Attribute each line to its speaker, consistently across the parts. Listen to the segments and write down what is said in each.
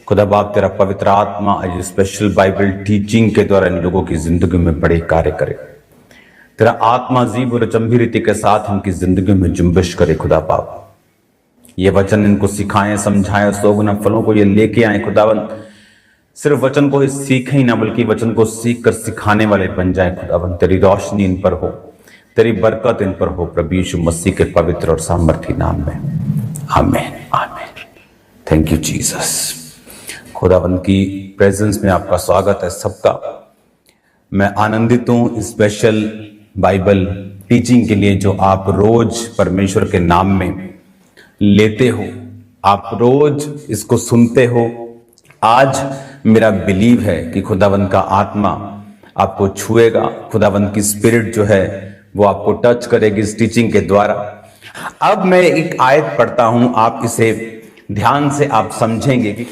Speaker 1: खुदा बाप तेरा पवित्र आत्मा आज स्पेशल बाइबल टीचिंग के द्वारा इन लोगों की जिंदगी में बड़े कार्य करे। तेरा आत्मा अजीब और अचंभी रीति के साथ इनकी जिंदगी में जुम्बिश करे। खुदा बाप ये वचन इनको सिखाएं, समझाएं, 100 गुना फलों को ये लेके आए। खुदावंत सिर्फ वचन को सीखें ही ना, बल्कि वचन को सीख कर सिखाने वाले बन जाए। खुदावंत तेरी रोशनी इन पर हो, तेरी बरकत इन पर हो, प्रभु यीशु मसीह के पवित्र और सामर्थी नाम में, आमीन आमीन। Thank you Jesus. खुदावंत की प्रेजेंस में आपका स्वागत है सबका। मैं आनंदित हूं स्पेशल बाइबल टीचिंग के लिए जो आप रोज परमेश्वर के नाम में लेते हो, आप रोज इसको सुनते हो। आज मेरा बिलीव है कि खुदावंत का आत्मा आपको छुएगा, खुदावंत की स्पिरिट जो है वो आपको टच करेगी इस टीचिंग के द्वारा। अब मैं एक आयत पढ़ता हूं, आप इसे ध्यान से आप समझेंगे कि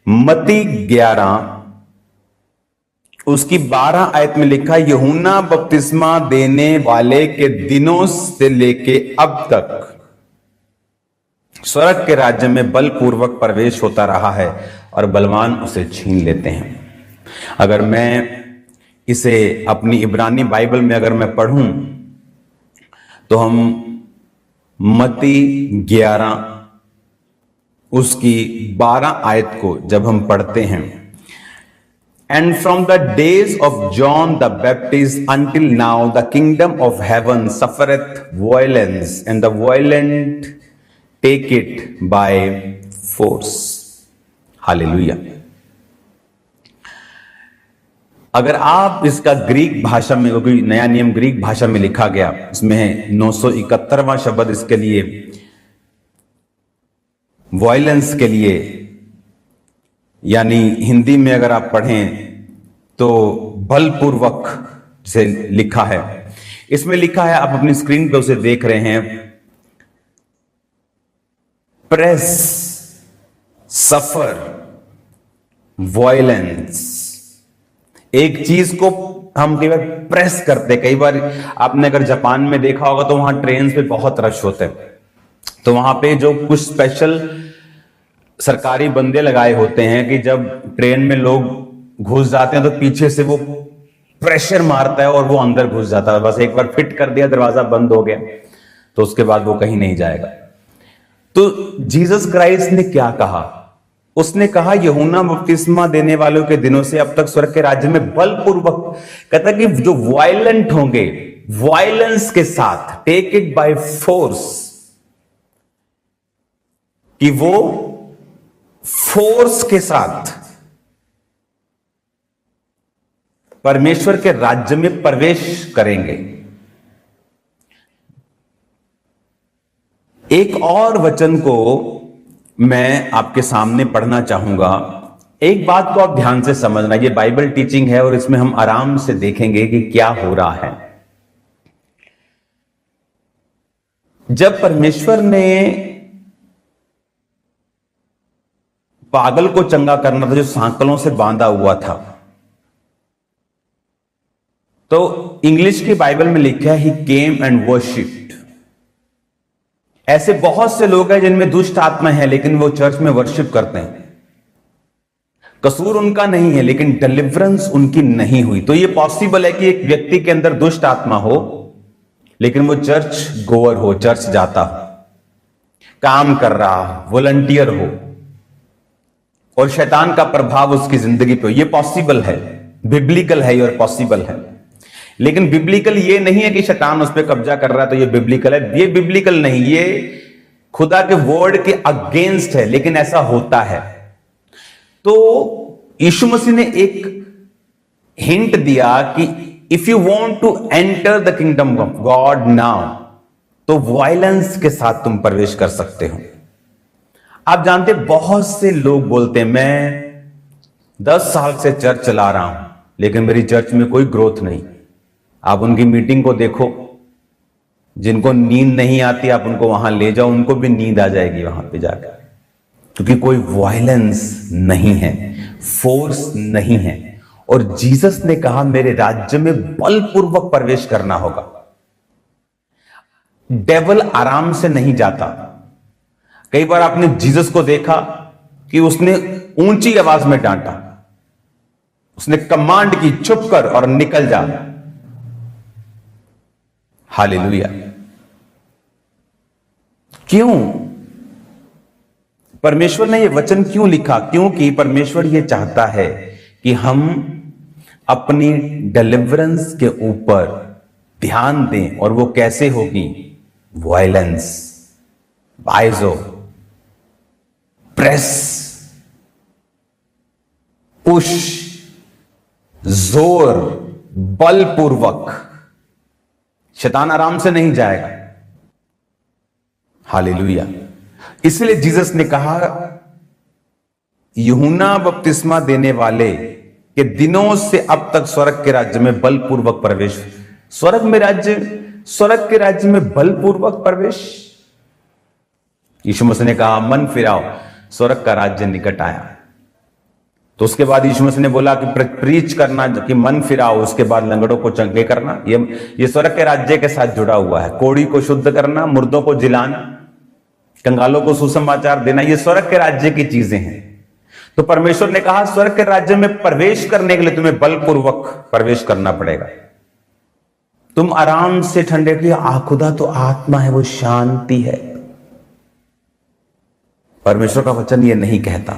Speaker 1: मत्ती 11 उसकी 12 आयत में लिखा, यूहन्ना बपतिस्मा देने वाले के दिनों से लेके अब तक स्वर्ग के राज्य में बलपूर्वक प्रवेश होता रहा है और बलवान उसे छीन लेते हैं। अगर मैं इसे अपनी इब्रानी बाइबल में अगर मैं पढ़ूं तो हम मत्ती 11 उसकी 12 आयत को जब हम पढ़ते हैं, and from the days of John the Baptist until now the kingdom of heaven सफरeth violence and the violent take it by force. Hallelujah. अगर आप इसका ग्रीक भाषा में, क्योंकि नया नियम ग्रीक भाषा में लिखा गया, इसमें 971वां शब्द इसके लिए वायलेंस के लिए, यानी हिंदी में अगर आप पढ़ें तो बलपूर्वक से लिखा है। इसमें लिखा है, आप अपनी स्क्रीन पे उसे देख रहे हैं, प्रेस, सफर, वायलेंस। एक चीज को हम कई बार प्रेस करते, कई बार आपने अगर जापान में देखा होगा तो वहां ट्रेन पे बहुत रश होते हैं, तो वहां पे जो कुछ स्पेशल सरकारी बंदे लगाए होते हैं कि जब ट्रेन में लोग घुस जाते हैं तो पीछे से वो प्रेशर मारता है और वो अंदर घुस जाता है। बस एक बार फिट कर दिया, दरवाजा बंद हो गया, तो उसके बाद वो कहीं नहीं जाएगा। तो जीसस क्राइस्ट ने क्या कहा? उसने कहा यूहन्ना बपतिस्मा देने वालों के दिनों से अब तक स्वर्ग के राज्य में बलपूर्वक, कहता कि जो वायलेंट होंगे, वायलेंस के साथ, टेक इट बाय फोर्स, कि वो फोर्स के साथ परमेश्वर के राज्य में प्रवेश करेंगे। एक और वचन को मैं आपके सामने पढ़ना चाहूंगा। एक बात को आप ध्यान से समझना, ये बाइबल टीचिंग है और इसमें हम आराम से देखेंगे कि क्या हो रहा है। जब परमेश्वर ने पागल को चंगा करना था, जो सांकलों से बांधा हुआ था, तो इंग्लिश की बाइबल में लिखा है, ही केम एंड वर्शिप्ड। ऐसे बहुत से लोग हैं जिनमें दुष्ट आत्मा है, लेकिन वो चर्च में वर्शिप करते हैं। कसूर उनका नहीं है, लेकिन डिलीवरेंस उनकी नहीं हुई। तो ये पॉसिबल है कि एक व्यक्ति के अंदर दुष्ट आत्मा हो, लेकिन वो चर्च गोअर हो, चर्च जाता हो, काम कर रहा हो, वॉलंटियर हो, और शैतान का प्रभाव उसकी जिंदगी पे हो। ये पॉसिबल है, बिब्लिकल है और पॉसिबल है। लेकिन बिब्लिकल ये नहीं है कि शैतान उस पर कब्जा कर रहा है तो ये बिब्लिकल है। ये बिब्लिकल नहीं, ये खुदा के वर्ड के अगेंस्ट है, लेकिन ऐसा होता है। तो यीशु मसीह ने एक हिंट दिया कि if you want to enter the kingdom of God now, तो वायलेंस के साथ तुम प्रवेश कर सकते हो। आप जानते, बहुत से लोग बोलते हैं मैं 10 साल से चर्च चला रहा हूं, लेकिन मेरी चर्च में कोई ग्रोथ नहीं। आप उनकी मीटिंग को देखो, जिनको नींद नहीं आती आप उनको वहां ले जाओ, उनको भी नींद आ जाएगी वहां पे जाकर, क्योंकि कोई वायलेंस नहीं है, फोर्स नहीं है। और जीसस ने कहा मेरे राज्य में बलपूर्वक प्रवेश करना होगा। डेविल आराम से नहीं जाता। कई बार आपने जीसस को देखा कि उसने ऊंची आवाज में डांटा, उसने कमांड की चुप कर और निकल जा। हालेलुया। क्यों? परमेश्वर ने यह वचन क्यों लिखा? क्योंकि परमेश्वर यह चाहता है कि हम अपनी डिलीवरेंस के ऊपर ध्यान दें। और वो कैसे होगी? वायलेंस, बाइजो, प्रेस, पुश, जोर, बलपूर्वक। शैतान आराम से नहीं जाएगा। हालेलुया। इसलिए जीसस ने कहा, यूहन्ना बपतिस्मा देने वाले के दिनों से अब तक स्वर्ग के राज्य में बलपूर्वक प्रवेश। स्वर्ग के राज्य में बलपूर्वक प्रवेश। यीशु मसीह ने कहा, मन फिराओ, स्वर्ग का राज्य निकट आया। तो उसके बाद यीशु मसीह ने बोला कि प्रीच करना कि मन फिराओ, उसके बाद लंगड़ों को चंगे करना। ये स्वर्ग के राज्य के साथ जुड़ा हुआ है। कोढ़ी को शुद्ध करना, मुर्दों को जिलाना, कंगालों को सुसमाचार देना, ये स्वर्ग के राज्य की चीजें हैं। तो परमेश्वर ने कहा, स्वर्ग के राज्य में प्रवेश करने के लिए तुम्हें बलपूर्वक प्रवेश करना पड़ेगा। तुम आराम से ठंडे के खुदा तो आत्मा है, वो शांति है। परमेश्वर का वचन ये नहीं कहता।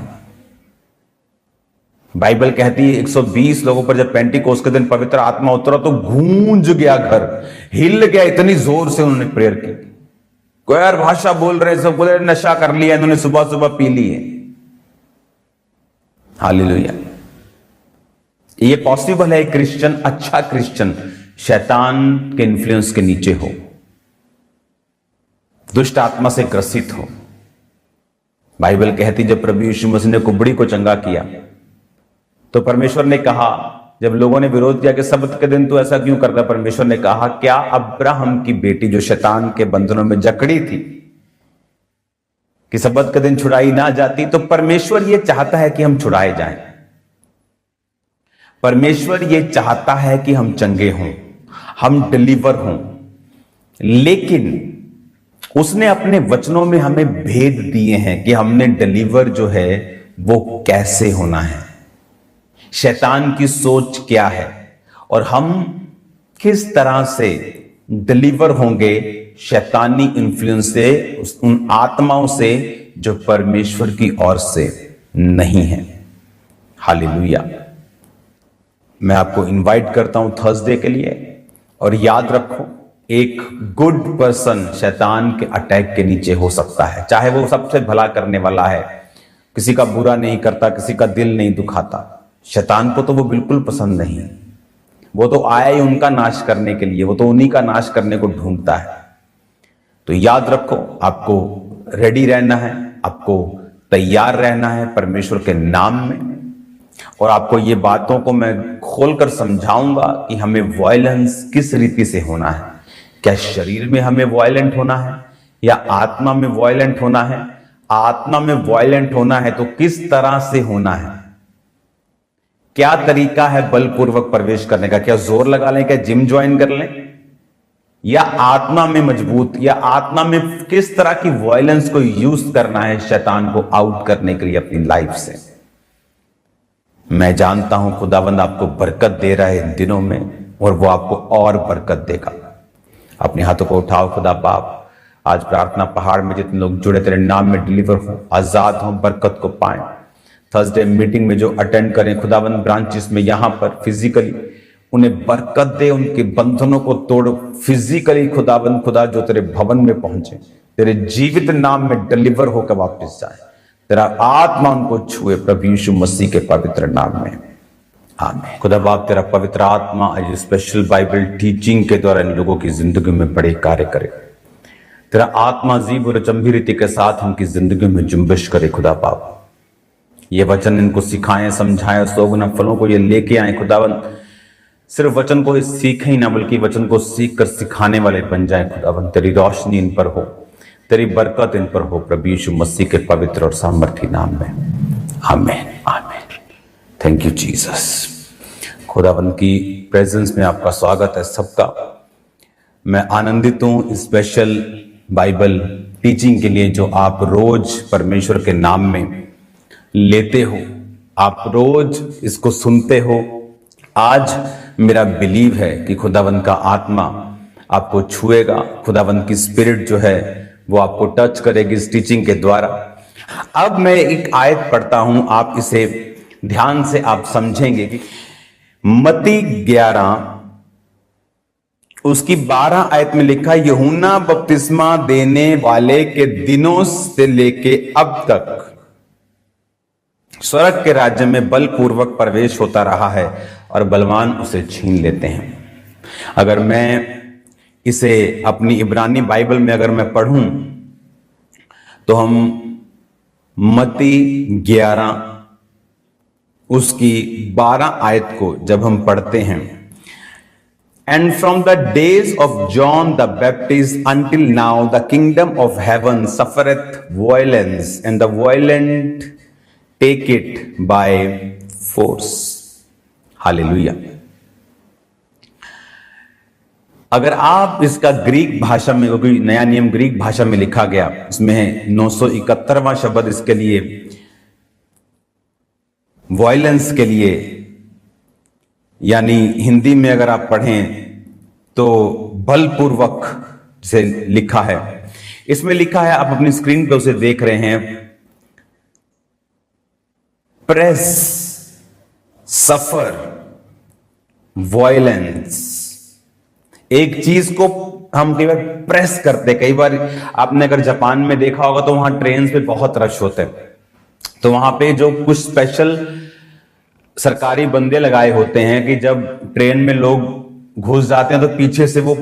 Speaker 1: बाइबल कहती है 120 लोगों पर जब पेंटिकोस्त के दिन पवित्र आत्मा उतरा तो गूंज गया घर, हिल गया, इतनी जोर से उन्होंने प्रेयर की। कोई और भाषा बोल रहे, सब बोले नशा कर लिया इन्होंने, सुबह सुबह पी लिए। हालेलुया। ये पॉसिबल है क्रिश्चियन, अच्छा क्रिश्चियन शैतान के इन्फ्लुएंस के नीचे हो, दुष्ट आत्मा से ग्रसित हो। बाइबल कहती जब प्रभु यीशु मसीह ने कुबड़ी को चंगा किया तो परमेश्वर ने कहा, जब लोगों ने विरोध किया कि सब्त के दिन तो ऐसा क्यों करता, परमेश्वर ने कहा, क्या अब्राहम की बेटी जो शैतान के बंधनों में जकड़ी थी कि सब्त के दिन छुड़ाई ना जाती, तो परमेश्वर यह चाहता है कि हम छुड़ाए जाएं। परमेश्वर यह चाहता है कि हम चंगे हों, हम डिलीवर हों। लेकिन उसने अपने वचनों में हमें भेद दिए हैं कि हमने डिलीवर जो है वो कैसे होना है, शैतान की सोच क्या है, और हम किस तरह से डिलीवर होंगे शैतानी इन्फ्लुएंस से, उन आत्माओं से जो परमेश्वर की ओर से नहीं है। हालेलुया। मैं आपको इनवाइट करता हूं थर्सडे के लिए, और याद रखो, एक गुड पर्सन शैतान के अटैक के नीचे हो सकता है, चाहे वो सबसे भला करने वाला है, किसी का बुरा नहीं करता, किसी का दिल नहीं दुखाता। शैतान को तो वो बिल्कुल पसंद नहीं, वो तो आया ही उनका नाश करने के लिए, वो तो उन्हीं का नाश करने को ढूंढता है। तो याद रखो, आपको रेडी रहना है, आपको तैयार रहना है परमेश्वर के नाम में। और आपको ये बातों को मैं खोलकर समझाऊंगा कि हमें वायलेंस किस रीति से होना है। क्या शरीर में हमें वायलेंट होना है या आत्मा में वायलेंट होना है? आत्मा में वायलेंट होना है तो किस तरह से होना है? क्या तरीका है बलपूर्वक प्रवेश करने का? क्या जोर लगा लें, क्या जिम ज्वाइन कर लें, या आत्मा में मजबूत, या आत्मा में किस तरह की वायलेंस को यूज करना है शैतान को आउट करने के लिए अपनी लाइफ से? मैं जानता हूं खुदावंद आपको बरकत दे रहा है इन दिनों में, और वो आपको और बरकत देगा। अपने हाथों को उठाओ। खुदा बाप, आज प्रार्थना पहाड़ में जितने लोग जुड़े तेरे नाम में डिलीवर हो, आजाद हो, बरकत को पाएं। थर्सडे मीटिंग में जो अटेंड करें खुदावंद ब्रांचेस में, यहां पर फिजिकली उन्हें बरकत दे, उनके बंधनों को तोड़ फिजिकली खुदावंद, खुदा जो तेरे भवन में पहुंचे, तेरे जीवित नाम में डिलीवर होकर वापस जाए, तेरा आत्मा उनको छुए प्रभु यीशु मसीह के पवित्र नाम में, आमीन। खुदा बाप, तेरा पवित्र आत्मा आज स्पेशल बाइबल टीचिंग के द्वारा इन लोगों की जिंदगी में बड़े कार्य करे। तेरा आत्मा जीव और चंबी रीति के साथ उनकी जिंदगी में जुम्बिश करे। खुदा बाप, ये वचन इनको सिखाएं, समझाएं, 100 गुना फलों को ये लेके आए। खुदावंद, सिर्फ वचन को सीखें ही ना, बल्कि वचन को सीख कर सिखाने वाले बन जाएं। खुदावंद, तेरी रोशनी इन पर हो, तेरी बरकत इन पर हो, प्रभु यीशु मसीह के पवित्र और सामर्थी नाम में, आमीन, आमीन। Thank you Jesus. खुदावंद की प्रेजेंस में आपका स्वागत है सबका। मैं आनंदित हूं स्पेशल बाइबल टीचिंग के लिए जो आप रोज परमेश्वर के नाम में लेते हो, आप रोज इसको सुनते हो। आज मेरा बिलीव है कि खुदावंद का आत्मा आपको छुएगा, खुदावंद की स्पिरिट जो है वो आपको टच करेगी इस टीचिंग के द्वारा। अब मैं एक आयत पढ़ता हूं, आप इसे ध्यान से आप समझेंगे कि मत्ती 11 उसकी 12 आयत में लिखा, यूहन्ना बपतिस्मा देने वाले के दिनों से लेके अब तक स्वर्ग के राज्य में बलपूर्वक प्रवेश होता रहा है और बलवान उसे छीन लेते हैं। अगर मैं इसे अपनी इब्रानी बाइबल में अगर मैं पढ़ूं तो हम मत्ती 11 उसकी 12 आयत को जब हम पढ़ते हैं, and from the days of John the Baptist until now the kingdom of heaven सफरeth violence and the violent take it by force. Hallelujah. अगर आप इसका ग्रीक भाषा में, क्योंकि नया नियम ग्रीक भाषा में लिखा गया, इसमें 971वां शब्द इसके लिए वायलेंस के लिए, यानी हिंदी में अगर आप पढ़ें तो बलपूर्वक से लिखा है। इसमें लिखा है, आप अपनी स्क्रीन पे उसे देख रहे हैं, प्रेस, सफर, वायलेंस। एक चीज को हम कई बार प्रेस करते, कई बार आपने अगर जापान में देखा होगा तो वहां ट्रेन पे बहुत रश होते हैं, तो वहां पे जो कुछ स्पेशल सरकारी बंदे लगाए होते हैं कि जब ट्रेन में लोग घुस जाते हैं तो पीछे से वो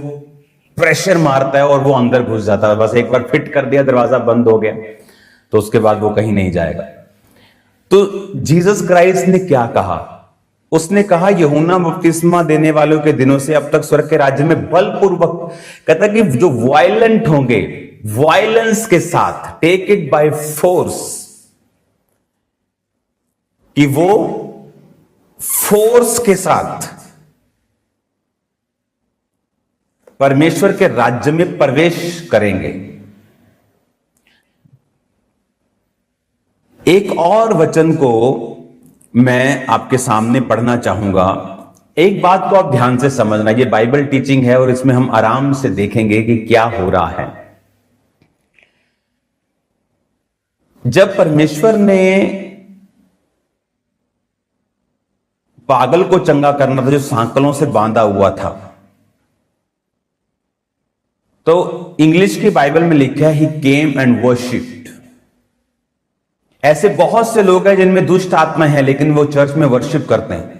Speaker 1: प्रेशर मारता है और वो अंदर घुस जाता है। बस एक बार फिट कर दिया, दरवाजा बंद हो गया, तो उसके बाद वो कहीं नहीं जाएगा। तो जीसस क्राइस्ट ने क्या कहा? उसने कहा यूहन्ना बपतिस्मा देने वालों के दिनों से अब तक स्वर्ग के राज्य में बलपूर्वक, कहता कि जो वायलेंट होंगे, वायलेंस के साथ, टेक इट बाय फोर्स, कि वो फोर्स के साथ परमेश्वर के राज्य में प्रवेश करेंगे। एक और वचन को मैं आपके सामने पढ़ना चाहूंगा। एक बात को आप ध्यान से समझना, ये बाइबल टीचिंग है और इसमें हम आराम से देखेंगे कि क्या हो रहा है। जब परमेश्वर ने पागल को चंगा करना था, जो सांकलों से बांधा हुआ था, तो इंग्लिश की बाइबल में लिखा है, ही केम एंड वर्शिप्ड। ऐसे बहुत से लोग हैं जिनमें दुष्ट आत्मा है लेकिन वो चर्च में वर्शिप करते हैं।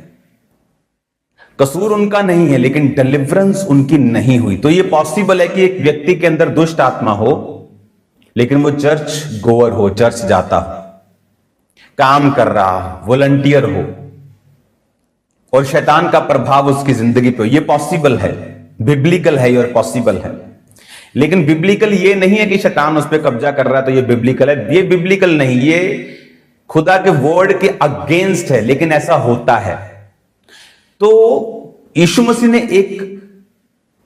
Speaker 1: कसूर उनका नहीं है लेकिन डिलीवरेंस उनकी नहीं हुई। तो ये पॉसिबल है कि एक व्यक्ति के अंदर दुष्ट आत्मा हो लेकिन वो चर्च गोअर हो, चर्च जाता हो, काम कर रहा हो, वॉलंटियर हो और शैतान का प्रभाव उसकी जिंदगी पे हो। ये पॉसिबल है, बिब्लिकल है और पॉसिबल है। लेकिन बिब्लिकल ये नहीं है कि शैतान उस पर कब्जा कर रहा है तो ये बिब्लिकल है। ये बिब्लिकल नहीं, ये खुदा के वर्ड के अगेंस्ट है, लेकिन ऐसा होता है। तो यीशु मसीह ने एक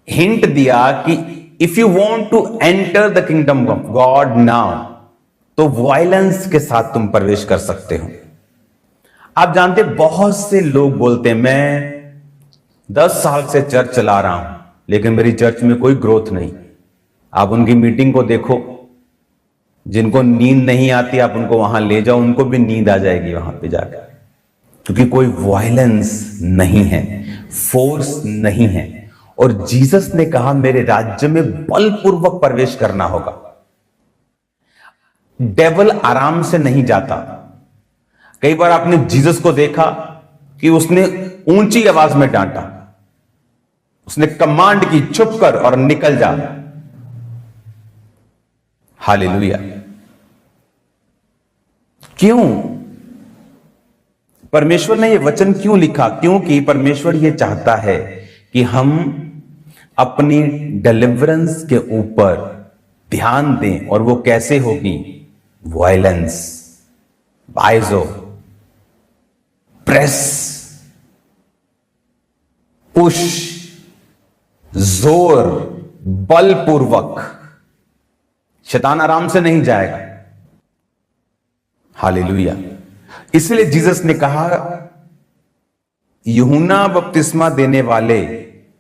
Speaker 1: हिंट दिया कि if you want to enter the kingdom of God now, तो वायलेंस के साथ तुम प्रवेश कर सकते हो। आप जानते, बहुत से लोग बोलते हैं मैं 10 साल से चर्च चला रहा हूं लेकिन मेरी चर्च में कोई ग्रोथ नहीं। आप उनकी मीटिंग को देखो, जिनको नींद नहीं आती आप उनको वहां ले जाओ, उनको भी नींद आ जाएगी वहां पे जाकर, क्योंकि कोई वायलेंस नहीं है, फोर्स नहीं है। और जीसस ने कहा मेरे राज्य में बलपूर्वक प्रवेश करना होगा। डेविल आराम से नहीं जाता। कई बार आपने जीसस को देखा कि उसने ऊंची आवाज में डांटा, उसने कमांड की चुप कर और निकल जा। हालेलुया। क्यों? परमेश्वर ने यह वचन क्यों लिखा? क्योंकि परमेश्वर यह चाहता है कि हम अपनी डिलीवरेंस के ऊपर ध्यान दें। और वो कैसे होगी? वायलेंस, बाइजो, प्रेस, पुश, जोर, बलपूर्वक। शैतान आराम से नहीं जाएगा। हालेलुया। इसलिए जीसस ने कहा, यूहन्ना बपतिस्मा देने वाले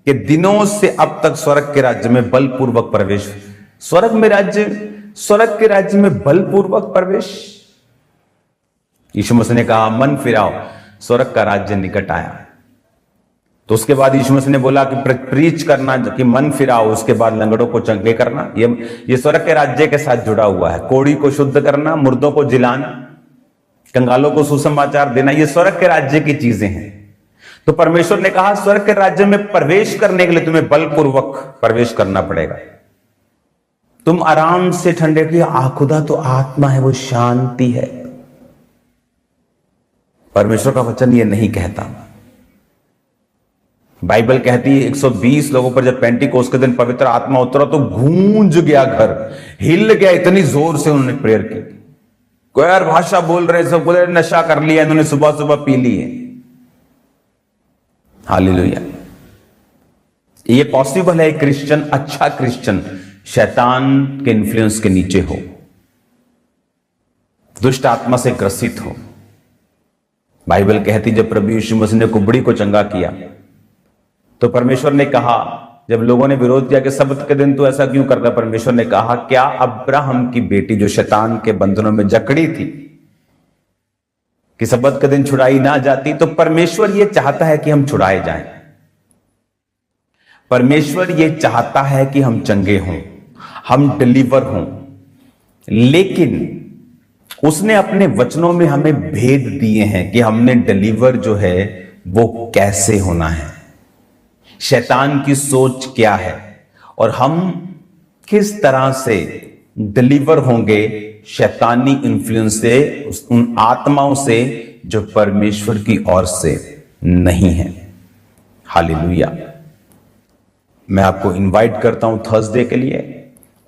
Speaker 1: के दिनों से अब तक स्वर्ग के राज्य में बलपूर्वक प्रवेश। स्वर्ग के राज्य में बलपूर्वक प्रवेश। यीशु मसीह ने कहा, मन फिराओ, स्वर्ग का राज्य निकट आया। तो उसके बाद यीशु मसीह ने बोला कि प्रीच करना कि मन फिराओ, उसके बाद लंगड़ों को चंगे करना। ये स्वर्ग के राज्य के साथ जुड़ा हुआ है। कोढ़ी को शुद्ध करना, मुर्दों को जिलाना, कंगालों को सुसमाचार देना, ये स्वर्ग के राज्य की चीजें हैं। तो परमेश्वर ने कहा, स्वर्ग के राज्य में प्रवेश करने के लिए तुम्हें बलपूर्वक प्रवेश करना पड़ेगा। तुम आराम से ठंडे की खुदा तो आत्मा है, वो शांति है। परमेश्वर का वचन ये नहीं कहता। बाइबल कहती है 120 लोगों पर जब पेंटिकोस्त के दिन पवित्र आत्मा उतरा तो गूंज गया घर, हिल गया, इतनी जोर से उन्होंने प्रेयर की। कोई और भाषा बोल रहे, सब बोले नशा कर लिया इन्होंने, सुबह सुबह पी ली है। हालेलुया। ये पॉसिबल है क्रिश्चियन, अच्छा क्रिश्चियन शैतान के इन्फ्लुएंस के नीचे हो, दुष्ट आत्मा से ग्रसित हो। बाइबल कहती जब प्रभु यीशु मसीह ने कुबड़ी को चंगा किया तो परमेश्वर ने कहा, जब लोगों ने विरोध किया कि सब्त के दिन तू ऐसा क्यों करता, परमेश्वर ने कहा, क्या अब्राहम की बेटी जो शैतान के बंधनों में जकड़ी थी कि सब्त के दिन छुड़ाई ना जाती, तो परमेश्वर यह चाहता है कि हम छुड़ाए जाएं। परमेश्वर यह चाहता है कि हम चंगे हों, हम डिलीवर हों, लेकिन उसने अपने वचनों में हमें भेद दिए हैं कि हमने डिलीवर जो है वो कैसे होना है, शैतान की सोच क्या है और हम किस तरह से डिलीवर होंगे शैतानी इन्फ्लुएंस से, उन आत्माओं से जो परमेश्वर की ओर से नहीं है। हालेलुया। मैं आपको इनवाइट करता हूं थर्सडे के लिए,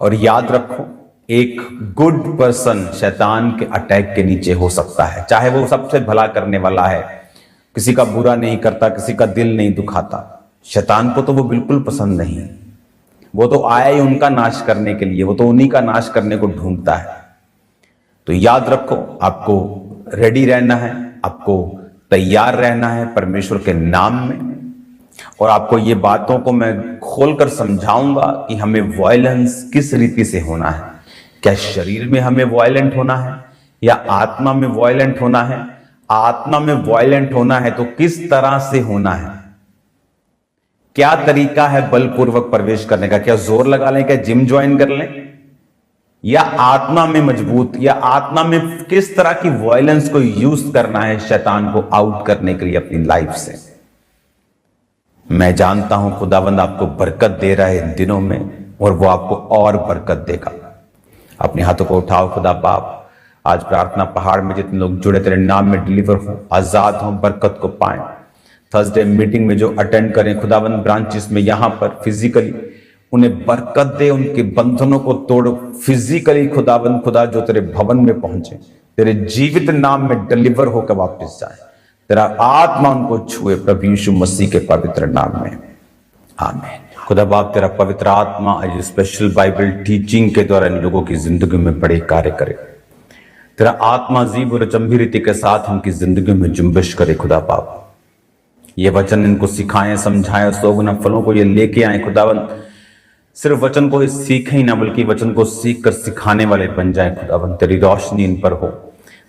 Speaker 1: और याद रखो, एक गुड पर्सन शैतान के अटैक के नीचे हो सकता है, चाहे वो सबसे भला करने वाला है, किसी का बुरा नहीं करता, किसी का दिल नहीं दुखाता। शैतान को तो वो बिल्कुल पसंद नहीं, वो तो आया ही उनका नाश करने के लिए, वो तो उन्हीं का नाश करने को ढूंढता है। तो याद रखो, आपको रेडी रहना है, आपको तैयार रहना है परमेश्वर के नाम में। और आपको ये बातों को मैं खोलकर समझाऊंगा कि हमें वायलेंस किस रीति से होना है। क्या शरीर में हमें वायलेंट होना है या आत्मा में वायलेंट होना है? आत्मा में वायलेंट होना है तो किस तरह से होना है? क्या तरीका है बलपूर्वक प्रवेश करने का? क्या जोर लगा लें, क्या जिम ज्वाइन कर लें, या आत्मा में मजबूत, या आत्मा में किस तरह की वायलेंस को यूज करना है शैतान को आउट करने के लिए अपनी लाइफ से? मैं जानता हूं खुदावंद आपको बरकत दे रहा है इन दिनों में, और वो आपको और बरकत देगा। अपने हाथों को उठाओ। खुदा बाप, आज प्रार्थना पहाड़ में जितने लोग जुड़े तेरे नाम में डिलीवर हो, आजाद हो, बरकत को पाएं। थर्सडे मीटिंग में जो अटेंड करें खुदावंद ब्रांचेस में, यहां पर फिजिकली उन्हें बरकत दे, उनके बंधनों को तोड़ फिजिकली खुदावंद, खुदा जो तेरे भवन में पहुंचे, तेरे जीवित नाम में डिलीवर होकर वापस जाए, तेरा आत्मा उनको छुए प्रभु यीशु मसीह के पवित्र नाम में, आमीन। खुदा बाप, तेरा पवित्र आत्मा आज स्पेशल बाइबल टीचिंग के द्वारा इन लोगों की जिंदगी में बड़े कार्य करे। तेरा आत्मा अजीब और अचंभी रीति के साथ उनकी जिंदगी में जुम्बिश करे। खुदा बाप, ये वचन इनको सिखाएं, समझाएं, 100 गुना फलों को ये लेके आए। खुदावंद, सिर्फ वचन को सीखें ही ना, बल्कि वचन को सीख कर सिखाने वाले बन जाए। खुदावंद, तेरी रोशनी इन पर हो,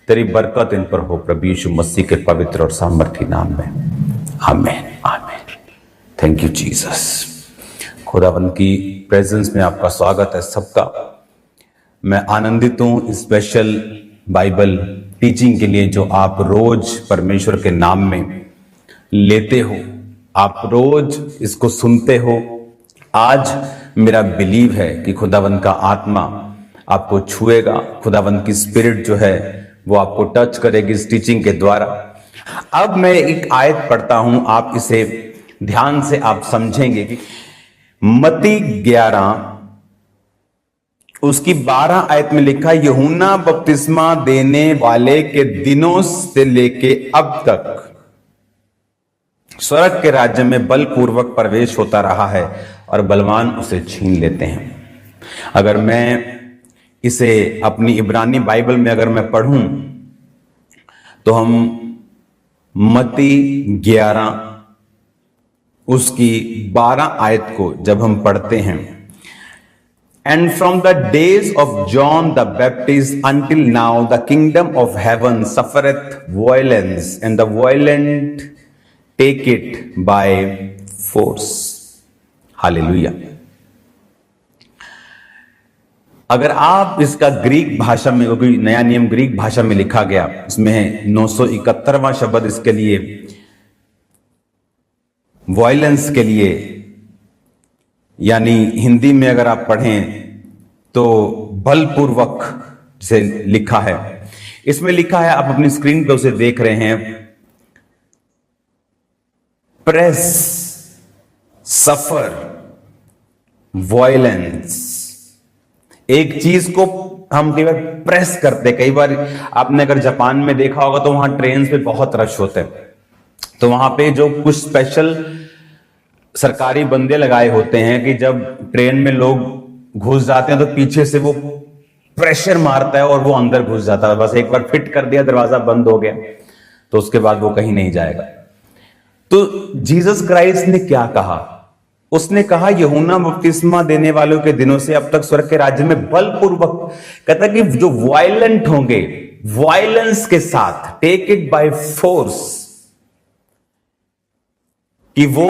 Speaker 1: तेरी बरकत इन पर हो, प्रभु यीशु मसीह के पवित्र और सामर्थी नाम में, आमीन, आमीन। Thank you Jesus. खुदावंद की प्रेजेंस में आपका स्वागत है सबका। मैं आनंदित हूं स्पेशल बाइबल टीचिंग के लिए जो आप रोज परमेश्वर के नाम में लेते हो, आप रोज इसको सुनते हो। आज मेरा बिलीव है कि खुदावंद का आत्मा आपको छुएगा, खुदावंद की स्पिरिट जो है वो आपको टच करेगी इस टीचिंग के द्वारा। अब मैं एक आयत पढ़ता हूं, आप इसे ध्यान से आप समझेंगे कि मत्ती 11 उसकी 12 आयत में लिखा, यूहन्ना बपतिस्मा देने वाले के दिनों से लेके अब तक स्वर्ग के राज्य में बलपूर्वक प्रवेश होता रहा है और बलवान उसे छीन लेते हैं। अगर मैं इसे अपनी इब्रानी बाइबल में अगर मैं पढ़ूं तो हम मत्ती 11 उसकी 12 आयत को जब हम पढ़ते हैं, and from the days of John the Baptist until now the kingdom of heaven सफरeth violence and the violent take it by force. Hallelujah. अगर आप इसका ग्रीक भाषा में, क्योंकि नया नियम ग्रीक भाषा में लिखा गया, इसमें 971वां शब्द इसके लिए वायलेंस के लिए, यानी हिंदी में अगर आप पढ़ें तो बलपूर्वक से लिखा है। इसमें लिखा है, आप अपनी स्क्रीन पे उसे देख रहे हैं, प्रेस, सफर, वायलेंस। एक चीज को हम कई बार प्रेस करते, कई बार आपने अगर जापान में देखा होगा तो वहां ट्रेन पे बहुत रश होते हैं, तो वहां पे जो कुछ स्पेशल सरकारी बंदे लगाए होते हैं कि जब ट्रेन में लोग घुस जाते हैं तो पीछे से वो प्रेशर मारता है और वो अंदर घुस जाता है। बस एक बार फिट कर दिया, दरवाजा बंद हो गया, तो उसके बाद वो कहीं नहीं जाएगा। तो जीसस क्राइस्ट ने क्या कहा? उसने कहा यूहन्ना बपतिस्मा देने वालों के दिनों से अब तक स्वर्ग के राज्य में बलपूर्वक, कहता कि जो वायलेंट होंगे, वायलेंस के साथ, टेक इट बाय फोर्स, कि वो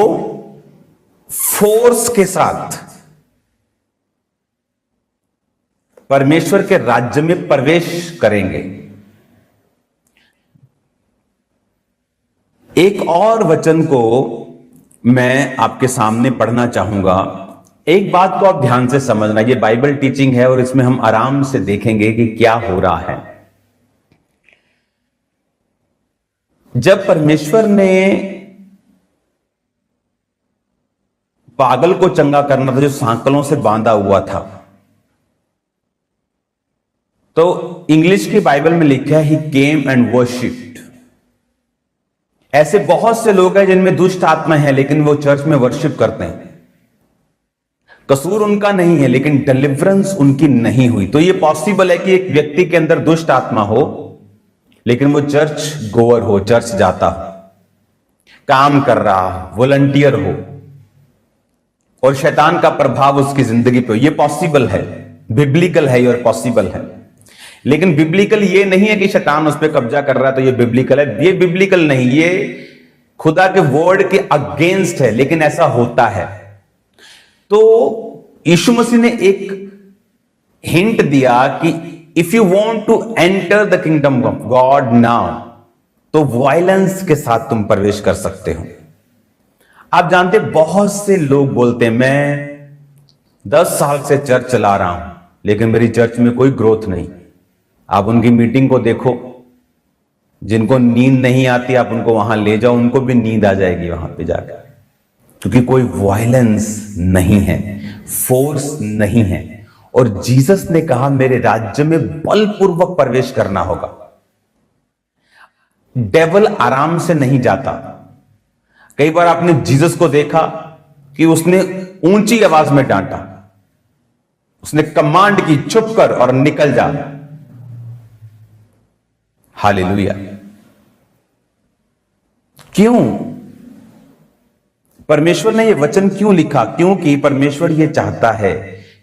Speaker 1: फोर्स के साथ परमेश्वर के राज्य में प्रवेश करेंगे। एक और वचन को मैं आपके सामने पढ़ना चाहूंगा। एक बात को आप ध्यान से समझना, ये बाइबल टीचिंग है और इसमें हम आराम से देखेंगे कि क्या हो रहा है। जब परमेश्वर ने पागल को चंगा करना था जो सांकलों से बांधा हुआ था, तो इंग्लिश की बाइबल में लिखा है ही केम एंड वर्शिप्ड। ऐसे बहुत से लोग हैं जिनमें दुष्ट आत्मा है लेकिन वो चर्च में वर्शिप करते हैं। कसूर उनका नहीं है लेकिन डिलीवरेंस उनकी नहीं हुई। तो ये पॉसिबल है कि एक व्यक्ति के अंदर दुष्ट आत्मा हो लेकिन वो चर्च गोअर हो, चर्च जाता हो, काम कर रहा हो, वॉलंटियर हो और शैतान का प्रभाव उसकी जिंदगी पे हो। ये पॉसिबल है, बिब्लिकल है और पॉसिबल है। लेकिन बिब्लिकल ये नहीं है कि शैतान उस पर कब्जा कर रहा है तो ये बिब्लिकल है। ये बिब्लिकल नहीं, ये खुदा के वर्ड के अगेंस्ट है, लेकिन ऐसा होता है। तो यीशु मसीह ने एक हिंट दिया कि if you want to enter the kingdom of God now, तो वायलेंस के साथ तुम प्रवेश कर सकते हो। आप जानते, बहुत से लोग बोलते हैं मैं 10 साल से चर्च चला रहा हूं लेकिन मेरी चर्च में कोई ग्रोथ नहीं। आप उनकी मीटिंग को देखो, जिनको नींद नहीं आती आप उनको वहां ले जाओ, उनको भी नींद आ जाएगी वहां पे जाकर, क्योंकि कोई वायलेंस नहीं है, फोर्स नहीं है। और जीसस ने कहा मेरे राज्य में बलपूर्वक प्रवेश करना होगा। डेविल आराम से नहीं जाता। कई बार आपने जीसस को देखा कि उसने ऊंची आवाज में डांटा, उसने कमांड की चुप कर और निकल जा। हालेलुया। क्यों? परमेश्वर ने यह वचन क्यों लिखा? क्योंकि परमेश्वर यह चाहता है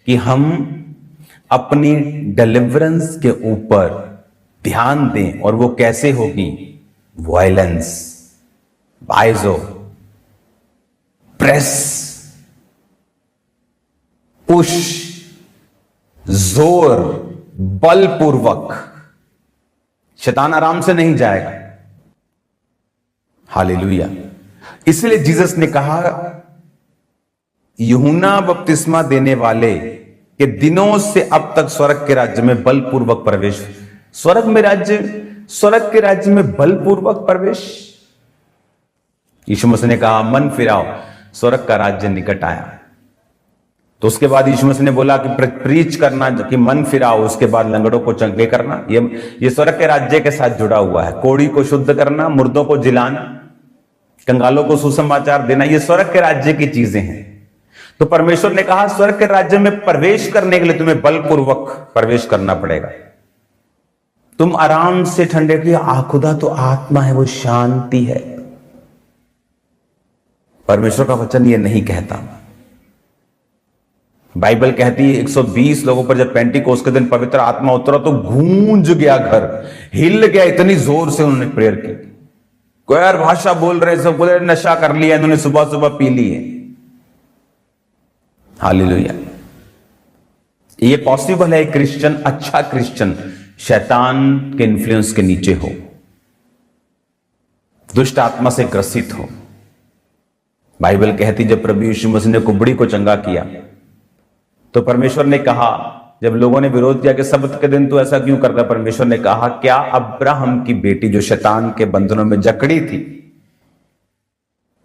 Speaker 1: कि हम अपनी डिलीवरेंस के ऊपर ध्यान दें। और वो कैसे होगी? वायलेंस, बाइजो, प्रेस, पुश, जोर, बलपूर्वक। शैतान आराम से नहीं जाएगा। हालेलुया। इसलिए जीसस ने कहा यूहन्ना बपतिस्मा देने वाले के दिनों से अब तक स्वर्ग के राज्य में बलपूर्वक प्रवेश। स्वर्ग के राज्य में बलपूर्वक प्रवेश। यीशु मसीह ने कहा मन फिराओ, स्वर्ग का राज्य निकट आया। तो उसके बाद यीशु मसीह ने बोला कि प्रीच करना कि मन फिराओ, उसके बाद लंगड़ों को चंगे करना। ये स्वर्ग के राज्य के साथ जुड़ा हुआ है। कोढ़ी को शुद्ध करना, मुर्दों को जिलाना, कंगालों को सुसमाचार देना, ये स्वर्ग के राज्य की चीजें हैं। तो परमेश्वर ने कहा स्वर्ग के राज्य में प्रवेश करने के लिए तुम्हें बलपूर्वक प्रवेश करना पड़ेगा। तुम आराम से ठंडे की खुदा तो आत्मा है, वो शांति है। परमेश्वर का वचन ये नहीं कहता। बाइबल कहती है 120 लोगों पर जब पेंटिकोस्ट के दिन पवित्र आत्मा उतरा तो गूंज गया घर, हिल गया, इतनी जोर से उन्होंने प्रेयर की। कोई यार भाषा बोल रहे, सब बोले नशा कर लिया इन्होंने, सुबह सुबह पी ली है। हालेलुया। ये पॉसिबल है क्रिश्चियन, अच्छा क्रिश्चियन शैतान के इन्फ्लुएंस के नीचे हो, दुष्ट आत्मा से ग्रसित हो। बाइबल कहती जब प्रभु यीशु मसीह ने कुबड़ी को चंगा किया तो परमेश्वर ने कहा, जब लोगों ने विरोध किया कि सब्त के दिन तू ऐसा क्यों करता, परमेश्वर ने कहा क्या अब्राहम की बेटी जो शैतान के बंधनों में जकड़ी थी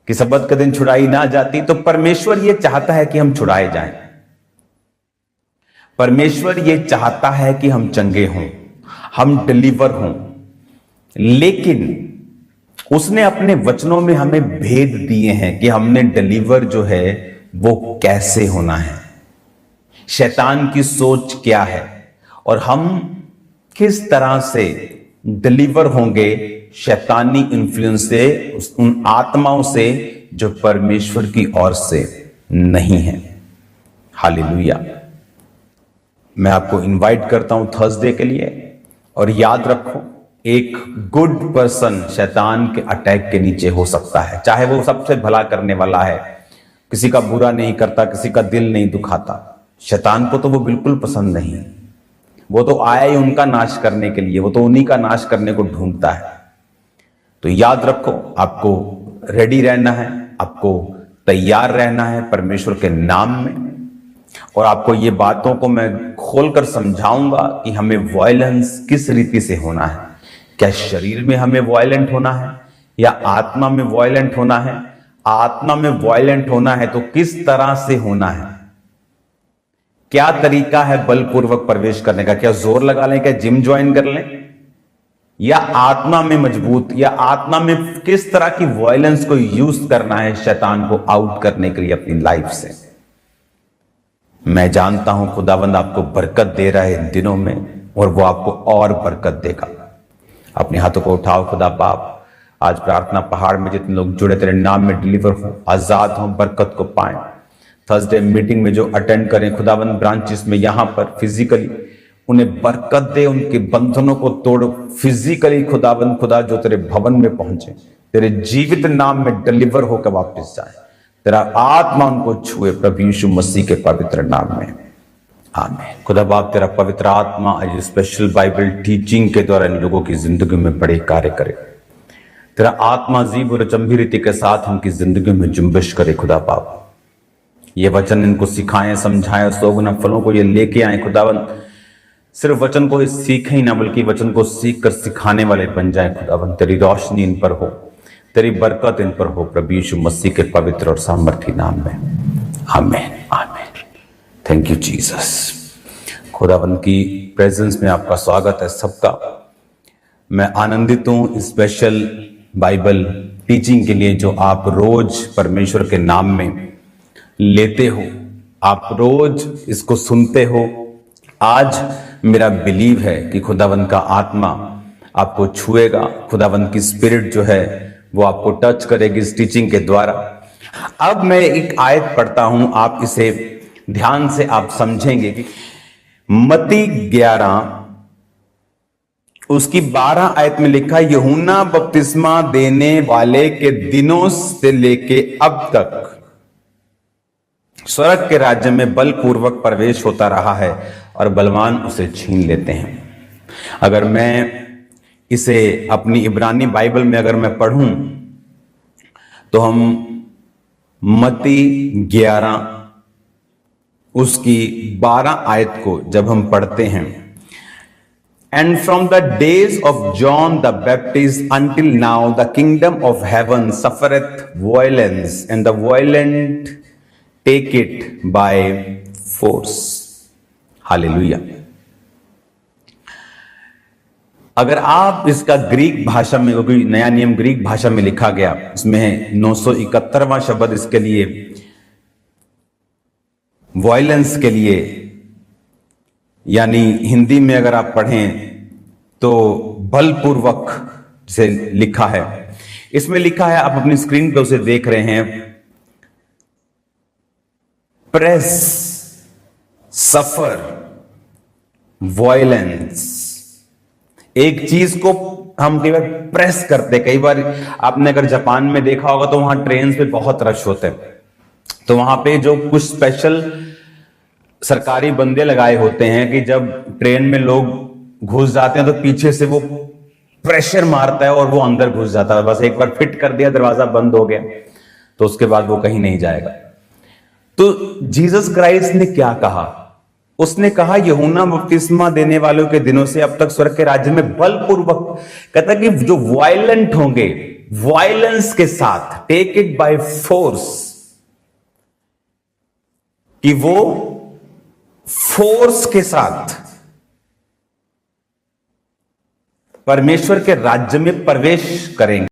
Speaker 1: कि सब्त के दिन छुड़ाई ना जाती, तो परमेश्वर ये चाहता है कि हम छुड़ाए जाएं। परमेश्वर ये चाहता है कि हम चंगे हों, हम डिलीवर हों, लेकिन उसने अपने वचनों में हमें भेद दिए हैं कि हमने डिलीवर जो है वो कैसे होना है, शैतान की सोच क्या है और हम किस तरह से डिलीवर होंगे शैतानी इन्फ्लुएंस से, उन आत्माओं से जो परमेश्वर की ओर से नहीं है। हालेलुया। मैं आपको इनवाइट करता हूं थर्सडे के लिए, और याद रखो एक गुड पर्सन शैतान के अटैक के नीचे हो सकता है, चाहे वो सबसे भला करने वाला है, किसी का बुरा नहीं करता, किसी का दिल नहीं दुखाता। शैतान को तो वो बिल्कुल पसंद नहीं है, वो तो आया ही उनका नाश करने के लिए, वो तो उन्हीं का नाश करने को ढूंढता है। तो याद रखो आपको रेडी रहना है, आपको तैयार रहना है परमेश्वर के नाम में, और आपको ये बातों को मैं खोलकर समझाऊंगा कि हमें वायलेंस किस रीति से होना है। क्या शरीर में हमें वायलेंट होना है या आत्मा में वायलेंट होना है? आत्मा में वायलेंट होना है तो किस तरह से होना है? क्या तरीका है बलपूर्वक प्रवेश करने का? क्या जोर लगा लें, क्या जिम ज्वाइन कर लें, या आत्मा में मजबूत, या आत्मा में किस तरह की वायलेंस को यूज करना है शैतान को आउट करने के लिए अपनी लाइफ से? मैं जानता हूं खुदावंद आपको बरकत दे रहा है इन दिनों में, और वो आपको और बरकत देगा। अपने हाथों को उठाओ। खुदा बाप, आज प्रार्थना पहाड़ में जितने लोग जुड़े तेरे नाम में डिलीवर हो, आजाद हो, बरकत को पाएं। थर्सडे मीटिंग में जो अटेंड करें खुदावंद ब्रांचेस में, यहां पर फिजिकली उन्हें बरकत दे, उनके बंधनों को तोड़ फिजिकली खुदावंद, खुदा जो तेरे भवन में पहुंचे, तेरे जीवित नाम में डिलीवर होकर वापस जाए, तेरा आत्मा उनको छुए प्रभु यीशु मसीह के पवित्र नाम में, आमीन। खुदा बाप तेरा पवित्र आत्मा आज स्पेशल बाइबल टीचिंग के द्वारा इन लोगों की जिंदगी में बड़े कार्य करे। तेरा आत्मा अजीब और अचंभी रीति के साथ इनकी जिंदगी में जुम्बिश करे। खुदा बाप ये वचन इनको सिखाएं, समझाएं, 100 गुना फलों को ये लेके आए। खुदावंद सिर्फ वचन को सीखे ही ना, बल्कि वचन को सीख कर सिखाने वाले बन जाए। खुदावंद तेरी रोशनी इन पर हो, तेरी बरकत इन पर हो, प्रभु यीशु मसीह के पवित्र और सामर्थी नाम में, आमीन, आमीन। Thank you Jesus. खुदावंद की प्रेजेंस में आपका स्वागत है सबका। मैं आनंदित हूं स्पेशल बाइबल टीचिंग के लिए जो आप रोज परमेश्वर के नाम में लेते हो, आप रोज इसको सुनते हो। आज मेरा बिलीव है कि खुदावंद का आत्मा आपको छुएगा, खुदावंद की स्पिरिट जो है वो आपको टच करेगी इस टीचिंग के द्वारा। अब मैं एक आयत पढ़ता हूं, आप इसे ध्यान से आप समझेंगे कि मत्ती 11 उसकी 12 आयत में लिखा, यूहन्ना बपतिस्मा देने वाले के दिनों से लेके अब तक स्वर्ग के राज्य में बलपूर्वक प्रवेश होता रहा है और बलवान उसे छीन लेते हैं। अगर मैं इसे अपनी इब्रानी बाइबल में अगर मैं पढ़ूं तो हम मत्ती 11 उसकी 12 आयत को जब हम पढ़ते हैं, and from the days of John the Baptist until now the kingdom of heaven सफरeth violence and the violent take it by force. Hallelujah. अगर आप इसका ग्रीक भाषा में, क्योंकि नया नियम ग्रीक भाषा में लिखा गया, इसमें 971वां शब्द इसके लिए वायलेंस के लिए, यानी हिंदी में अगर आप पढ़ें तो बलपूर्वक से लिखा है, इसमें लिखा है, आप अपनी स्क्रीन पे उसे देख रहे हैं, प्रेस सफर वायलेंस। एक चीज को हम कई बार प्रेस करते, कई बार आपने अगर जापान में देखा होगा तो वहां ट्रेन पे बहुत रश होते हैं, तो वहां पे जो कुछ स्पेशल सरकारी बंदे लगाए होते हैं कि जब ट्रेन में लोग घुस जाते हैं तो पीछे से वो प्रेशर मारता है और वो अंदर घुस जाता है। बस एक बार फिट कर दिया, दरवाजा बंद हो गया, तो उसके बाद वो कहीं नहीं जाएगा। तो जीसस क्राइस्ट ने क्या कहा? उसने कहा यूहन्ना बपतिस्मा देने वालों के दिनों से अब तक स्वर्ग के राज्य में बलपूर्वक, कहता कि जो वायलेंट होंगे, वायलेंस के साथ, टेक इट बाय फोर्स, कि वो फोर्स के साथ परमेश्वर के राज्य में प्रवेश करेंगे।